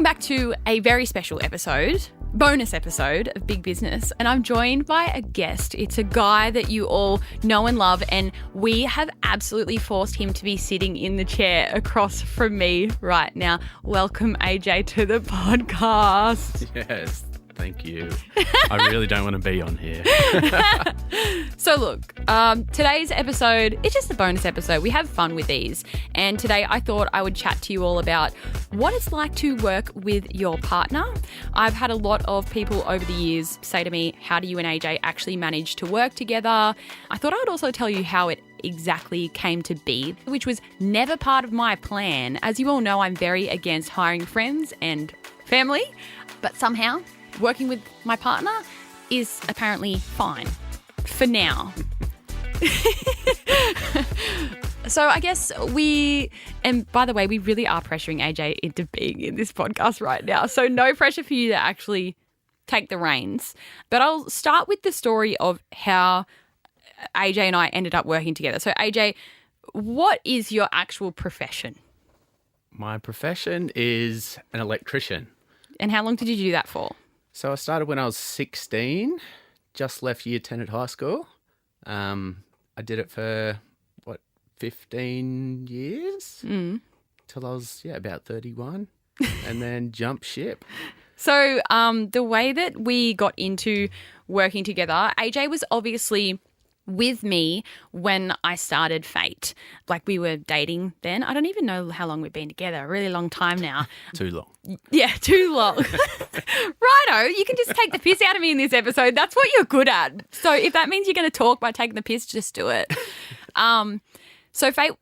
Welcome back to a very special episode, bonus episode of Big Business, and I'm joined by a guest. It's a guy that you all know and love, and we have absolutely forced him to be sitting in the chair across from me right now. Welcome, AJ, to the podcast. Yes, thank you. I really don't want to be on here. So look, today's episode, it's just a bonus episode. We have fun with these. And today I thought I would chat to you all about what it's like to work with your partner. I've had a lot of people over the years say to me, how do you and AJ actually manage to work together? I thought I would also tell you how it exactly came to be, which was never part of my plan. As you all know, I'm very against hiring friends and family, but somehow working with my partner is apparently fine. For now. So I guess and by the way, we really are pressuring AJ into being in this podcast right now. So no pressure for you to actually take the reins. But I'll start with the story of how AJ and I ended up working together. So AJ, what is your actual profession? My profession is an electrician. And how long did you do that for? So I started when I was 16, just left year 10 at high school. I did it for, 15 years? Till I was, about 31, and then jumped ship. So the way that we got into working together, AJ was obviously with me when I started Fate. Like, we were dating then. I don't even know how long we've been together. A really long time now. Too long. Yeah, too long. Righto, you can just take the piss out of me in this episode. That's what you're good at. So if that means you're going to talk by taking the piss, just do it. So Fate.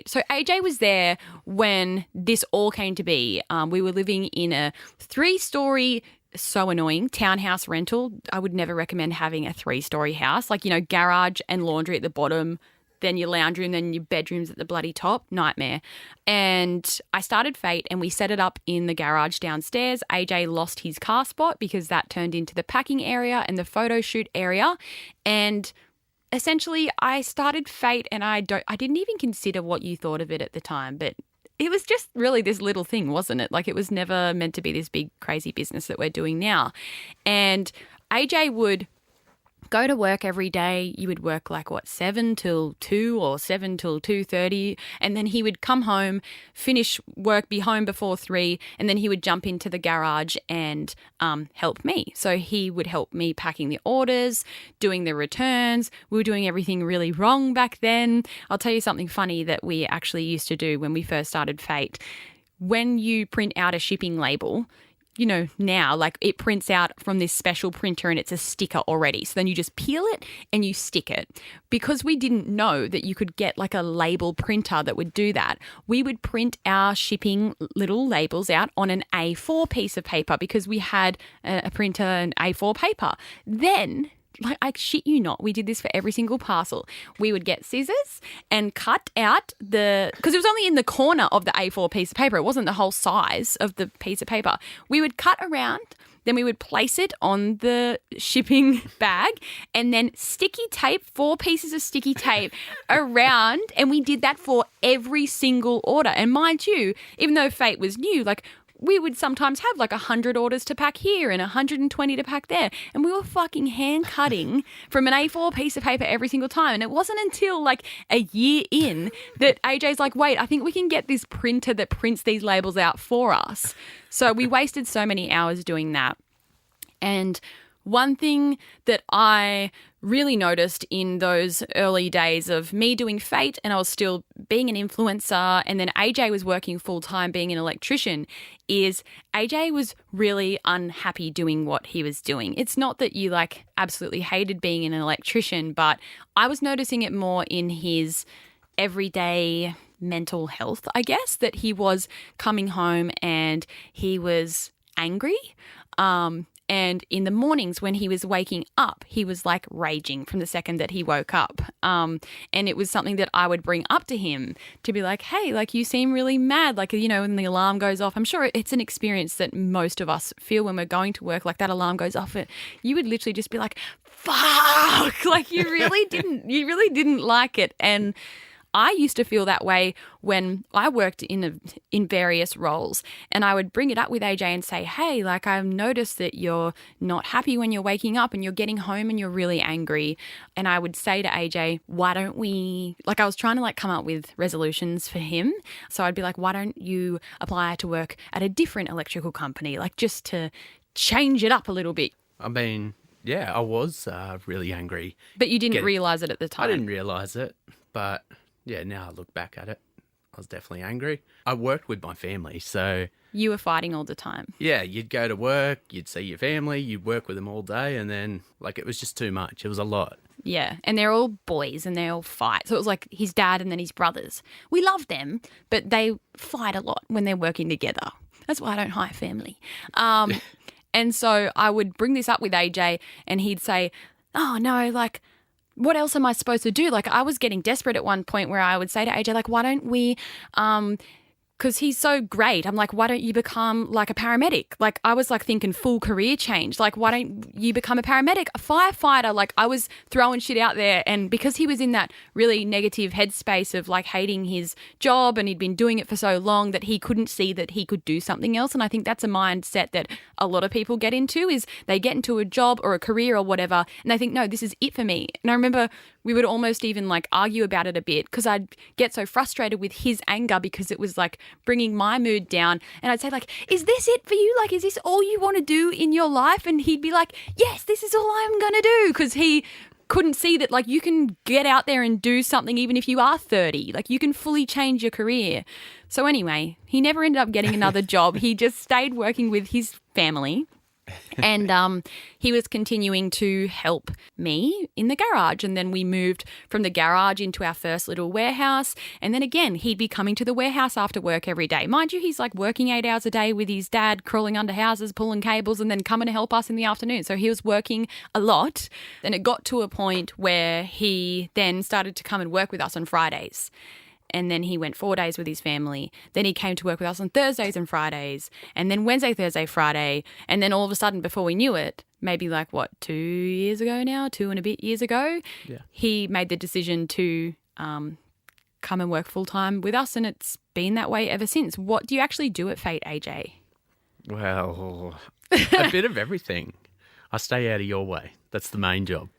So AJ was there when this all came to be. We were living in a 3-story, so annoying, townhouse rental. I would never recommend having a 3-story house. Like, garage and laundry at the bottom, then your lounge room, then your bedrooms at the bloody top. Nightmare. And I started Fate and we set it up in the garage downstairs. AJ lost his car spot because that turned into the packing area and the photo shoot area. And essentially I started Fate and I didn't even consider what you thought of it at the time, but it was just really this little thing, wasn't it? Like, it was never meant to be this big, crazy business that we're doing now. And AJ would go to work every day. You would work 7 till 2 or 7 till 2:30. And then he would come home, finish work, be home before 3. And then he would jump into the garage and help me. So he would help me packing the orders, doing the returns. We were doing everything really wrong back then. I'll tell you something funny that we actually used to do when we first started Fate. When you print out a shipping label, now, it prints out from this special printer and it's a sticker already. So then you just peel it and you stick it. Because we didn't know that you could get a label printer that would do that, we would print our shipping little labels out on an A4 piece of paper because we had a printer and A4 paper. Then, I shit you not, we did this for every single parcel. We would get scissors and cut out because it was only in the corner of the A4 piece of paper. It wasn't the whole size of the piece of paper. We would cut around, then we would place it on the shipping bag and then sticky tape, 4 pieces of sticky tape around. And we did that for every single order. And mind you, even though Fate was new, we would sometimes have 100 orders to pack here and 120 to pack there. And we were fucking hand cutting from an A4 piece of paper every single time. And it wasn't until a year in that AJ's like, wait, I think we can get this printer that prints these labels out for us. So we wasted so many hours doing that. And one thing that I really noticed in those early days of me doing Fate, and I was still being an influencer, and then AJ was working full-time being an electrician, is AJ was really unhappy doing what he was doing. It's not that you absolutely hated being an electrician, but I was noticing it more in his everyday mental health, I guess, that he was coming home and he was angry. And in the mornings when he was waking up, he was raging from the second that he woke up. And it was something that I would bring up to him to be like, hey, you seem really mad. When the alarm goes off, I'm sure it's an experience that most of us feel when we're going to work, that alarm goes off. You would literally just be like, fuck, you really didn't like it. And I used to feel that way when I worked in various roles, and I would bring it up with AJ and say, hey, like I've noticed that you're not happy when you're waking up and you're getting home and you're really angry. And I would say to AJ, why don't we, like I was trying to like come up with resolutions for him. So I'd be like, why don't you apply to work at a different electrical company, like just to change it up a little bit. I mean, yeah, I was really angry. But you didn't realise it at the time. I didn't realise it, but yeah, now I look back at it, I was definitely angry. I worked with my family, so... You were fighting all the time. Yeah, you'd go to work, you'd see your family, you'd work with them all day, and then, like, it was just too much. It was a lot. Yeah, and they're all boys and they all fight. So it was like his dad and then his brothers. We love them, but they fight a lot when they're working together. That's why I don't hire family. And so I would bring this up with AJ and he'd say, oh, no, like, what else am I supposed to do? Like, I was getting desperate at one point where I would say to AJ, like, why don't we, because he's so great. I'm like, why don't you become like a paramedic? Like, I was like thinking full career change. Like, why don't you become a paramedic, a firefighter? Like, I was throwing shit out there. And because he was in that really negative headspace of like hating his job and he'd been doing it for so long that he couldn't see that he could do something else. And I think that's a mindset that a lot of people get into, is they get into a job or a career or whatever and they think, no, this is it for me. And I remember we would almost even like argue about it a bit because I'd get so frustrated with his anger because it was like bringing my mood down. And I'd say like, is this it for you? Like, is this all you want to do in your life? And he'd be like, yes, this is all I'm going to do. Because he couldn't see that like you can get out there and do something even if you are 30. Like you can fully change your career. So anyway, he never ended up getting another job. He just stayed working with his family. And he was continuing to help me in the garage. And then we moved from the garage into our first little warehouse. And then again, he'd be coming to the warehouse after work every day. Mind you, he's like working 8 hours a day with his dad, crawling under houses, pulling cables, and then coming to help us in the afternoon. So he was working a lot. And it got to a point where he then started to come and work with us on Fridays. And then he went 4 days with his family. Then he came to work with us on Thursdays and Fridays. And then Wednesday, Thursday, Friday. And then all of a sudden, before we knew it, maybe like, 2 years ago now, 2 and a bit years ago, he made the decision to come and work full-time with us. And it's been that way ever since. What do you actually do at Fate, AJ? Well, a bit of everything. I stay out of your way. That's the main job.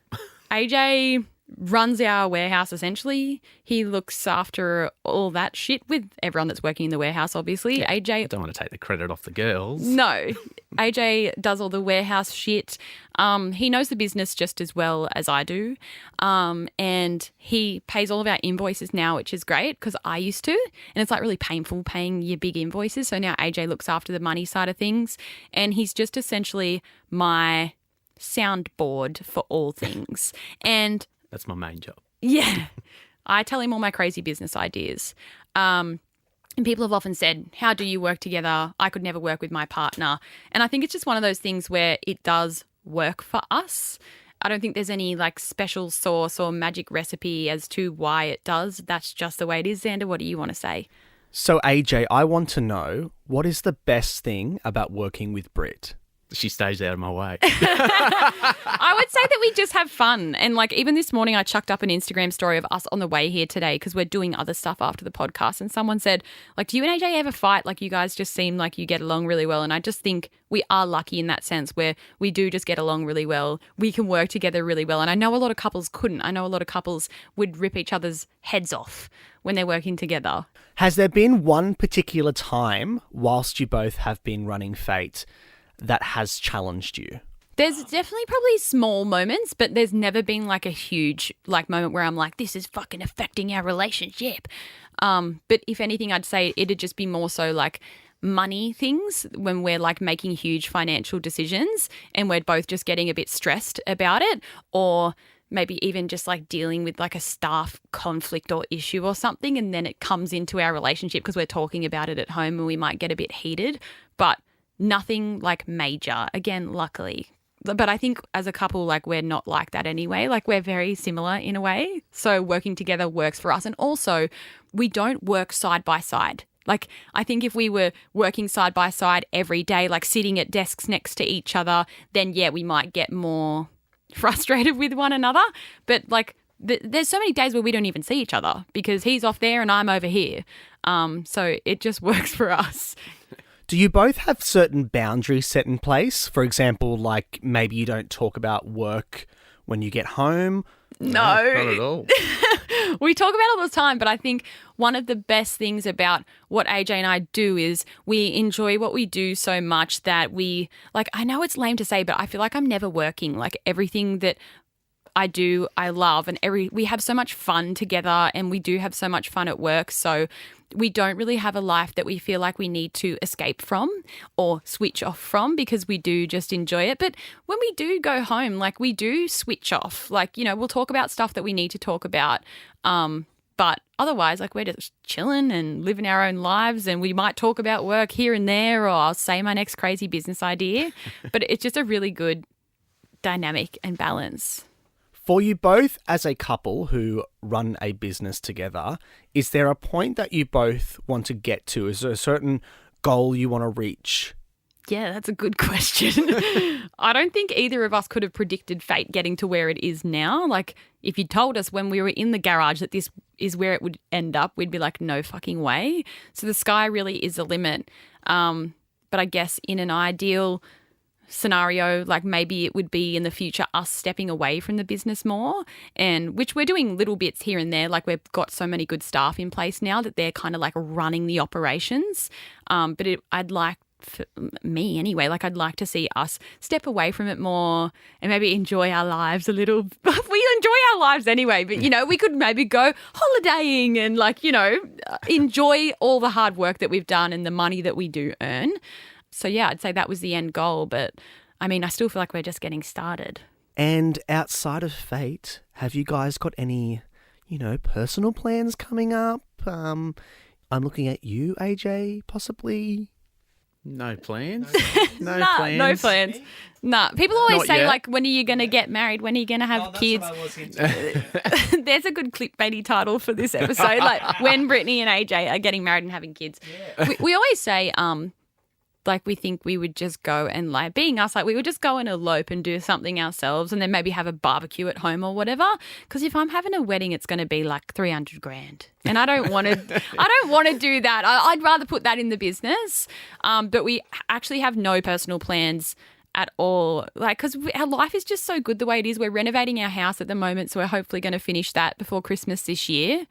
AJ runs our warehouse essentially. He looks after all that shit with everyone that's working in the warehouse, obviously. Yeah, AJ... I don't want to take the credit off the girls. No. AJ does all the warehouse shit. He knows the business just as well as I do. And he pays all of our invoices now, which is great because I used to. And it's like really painful paying your big invoices. So now AJ looks after the money side of things. And he's just essentially my soundboard for all things. And that's my main job. Yeah. I tell him all my crazy business ideas. And people have often said, how do you work together? I could never work with my partner. And I think it's just one of those things where it does work for us. I don't think there's any like special sauce or magic recipe as to why it does. That's just the way it is. Xander, what do you want to say? So AJ, I want to know, what is the best thing about working with Britt? She stays out of my way. I would say that we just have fun. And like even this morning I chucked up an Instagram story of us on the way here today because we're doing other stuff after the podcast. And someone said, like, do you and AJ ever fight? Like you guys just seem like you get along really well. And I just think we are lucky in that sense where we do just get along really well. We can work together really well. And I know a lot of couples couldn't. I know a lot of couples would rip each other's heads off when they're working together. Has there been one particular time whilst you both have been running Fate that has challenged you? There's definitely probably small moments, but there's never been like a huge like moment where I'm like, this is fucking affecting our relationship. But if anything, I'd say it'd just be more so like money things when we're like making huge financial decisions and we're both just getting a bit stressed about it, or maybe even just like dealing with like a staff conflict or issue or something, and then it comes into our relationship because we're talking about it at home and we might get a bit heated, but nothing like major, again, luckily. But I think as a couple, like we're not like that anyway. Like we're very similar in a way. So working together works for us. And also we don't work side by side. Like I think if we were working side by side every day, like sitting at desks next to each other, then yeah, we might get more frustrated with one another. But like there's so many days where we don't even see each other because he's off there and I'm over here. So it just works for us. Do you both have certain boundaries set in place? For example, like maybe you don't talk about work when you get home? No. Not at all. We talk about it all the time, but I think one of the best things about what AJ and I do is we enjoy what we do so much that we, like, I know it's lame to say, but I feel like I'm never working. Like everything that I do, I love, and we have so much fun together, and we do have so much fun at work. So we don't really have a life that we feel like we need to escape from or switch off from because we do just enjoy it. But when we do go home, like we do switch off. Like, you know, we'll talk about stuff that we need to talk about. But otherwise, like we're just chilling and living our own lives, and we might talk about work here and there, or I'll say my next crazy business idea. But it's just a really good dynamic and balance. For you both as a couple who run a business together, is there a point that you both want to get to? Is there a certain goal you want to reach? Yeah, that's a good question. I don't think either of us could have predicted fate getting to where it is now. Like, if you told us when we were in the garage that this is where it would end up, we'd be like, no fucking way. So the sky really is the limit. But I guess in an ideal scenario, like maybe it would be in the future us stepping away from the business more, and which we're doing little bits here and there. Like we've got so many good staff in place now that they're kind of like running the operations. But I'd like, for me anyway, like I'd like to see us step away from it more and maybe enjoy our lives a little. We enjoy our lives anyway, but you know, we could maybe go holidaying and like, you know, enjoy all the hard work that we've done and the money that we do earn. So, yeah, I'd say that was the end goal. But, I mean, I still feel like we're just getting started. And outside of fate, have you guys got any, you know, personal plans coming up? I'm looking at you, AJ, possibly. No plans. No Nah, plans. no plans. Nah. People always Not say, yet. like, when are you going to get married? When are you going to have kids? There's a good clickbaity title for this episode. Like, when Brittany and AJ are getting married and having kids. Yeah. We always say, like we think we would just go and like being us, like we would just go and elope and do something ourselves and then maybe have a barbecue at home or whatever. Because if I'm having a wedding, it's going to be like $300,000 and I don't want to, do that. I'd rather put that in the business. But we actually have no personal plans at all. Like, because our life is just so good the way it is. We're renovating our house at the moment. So we're hopefully going to finish that before Christmas this year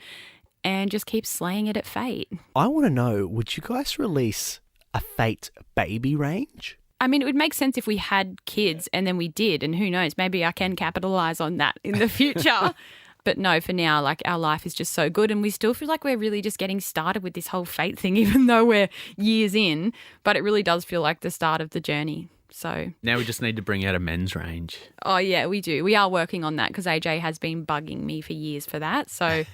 and just keep slaying it at fate. I want to know, would you guys release a Fate baby range? I mean, it would make sense if we had kids and then we did, and who knows, maybe I can capitalize on that in the future. But no, for now, like our life is just so good and we still feel like we're really just getting started with this whole fate thing, even though we're years in, but it really does feel like the start of the journey. So now we just need to bring out a men's range. Oh, yeah, we do. We are working on that because AJ has been bugging me for years for that. So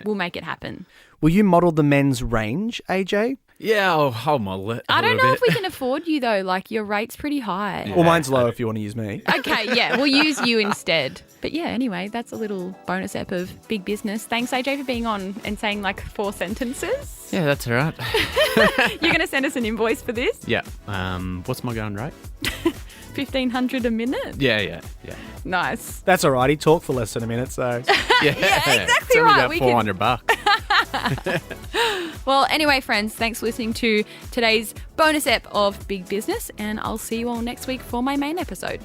we'll make it happen. Will you model the men's range, AJ? Yeah, I'll model it. I don't know if we can afford you though. Like your rate's pretty high. Well, mine's low if you want to use me. Okay, yeah, we'll use you instead. But yeah, anyway, that's a little bonus ep of Big Business. Thanks, AJ, for being on and saying like 4 sentences. Yeah, that's all right. You're going to send us an invoice for this? Yeah. What's my going rate? $1,500 a minute? Yeah. Nice. That's all right. He talked for less than a minute, so. Yeah, exactly it's only right. about We $400. Well, anyway, friends, thanks for listening to today's bonus ep of Big Business, and I'll see you all next week for my main episode.